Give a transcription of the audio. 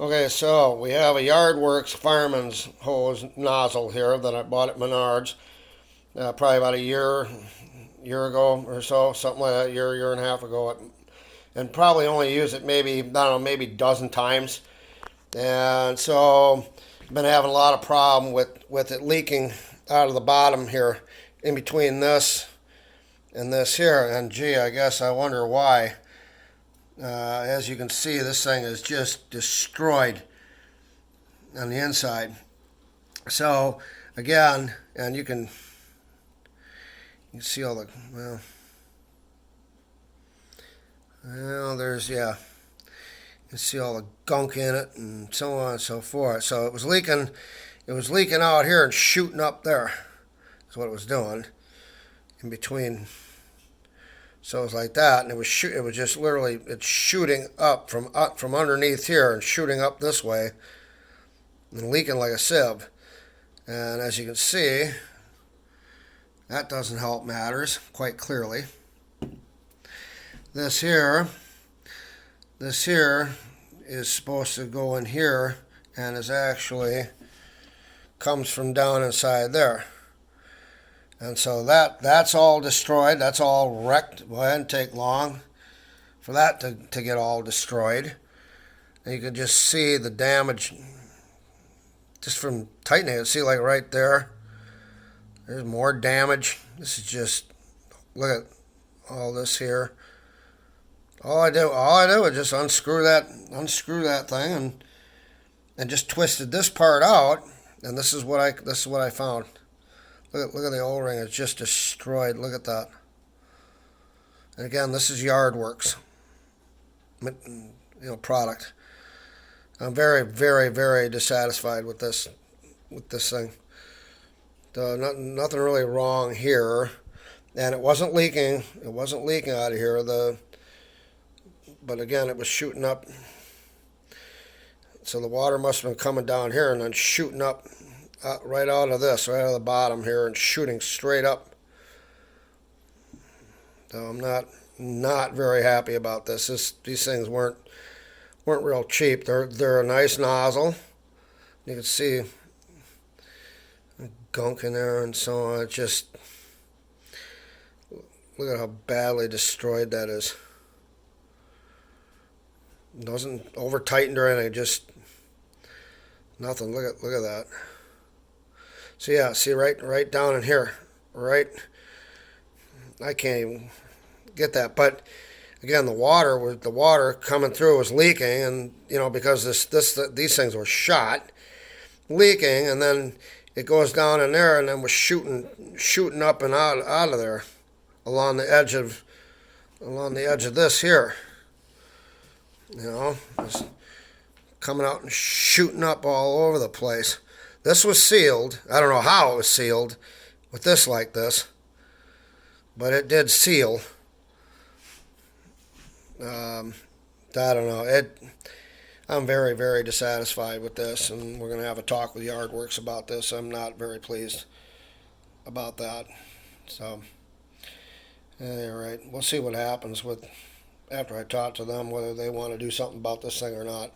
Okay, so we have a Yardworks Fireman's hose nozzle here that I bought at Menards probably about a year ago or so, something like that, year and a half ago, and probably only used it maybe I don't know, maybe a dozen times, and so I've been having a lot of problem with it leaking out of the bottom here, in between this and this here, and gee, I guess I wonder why. As you can see, this thing is just destroyed on the inside. So again, and you can see all the there's yeah, you can see all the gunk in it and so on and so forth. So it was leaking out here and shooting up there. That's what it was doing in between. So it was like that, and it was just literally it's shooting up from underneath here and shooting up this way and leaking like a sieve. And as you can see, that doesn't help matters quite clearly. This here is supposed to go in here and is actually comes from down inside there. And so that's all destroyed. That's all wrecked. Well, it didn't take long for that to get all destroyed. And you can just see the damage just from tightening it. See, like right there, there's more damage. This is just, look at all this here. All I did was just unscrew that thing and just twisted this part out. And this is what I found. Look at the O-ring. It's just destroyed. Look at that. And again, this is Yardworks, product. I'm very, very, very dissatisfied with this thing. Nothing really wrong here, and it wasn't leaking. It wasn't leaking out of here. But again, it was shooting up. So the water must have been coming down here and then shooting up. Right out of the bottom here, and shooting straight up. So I'm not very happy about this. These things weren't real cheap. They're a nice nozzle. You can see gunk in there and so on. It just look at how badly destroyed that is. It wasn't over tightened or anything. Just nothing. Look at that. So yeah, see right down in here, right? I can't even get that. But again, the water coming through was leaking, and because these things were shot, leaking, and then it goes down in there, and then was shooting up and out of there, along the edge of this here. It's coming out and shooting up all over the place. This was sealed. I don't know how it was sealed with this like this, but it did seal. I don't know. I'm very, very dissatisfied with this, and we're going to have a talk with Yardworks about this. I'm not very pleased about that. So, all right, we'll see what happens after I talk to them, whether they want to do something about this thing or not.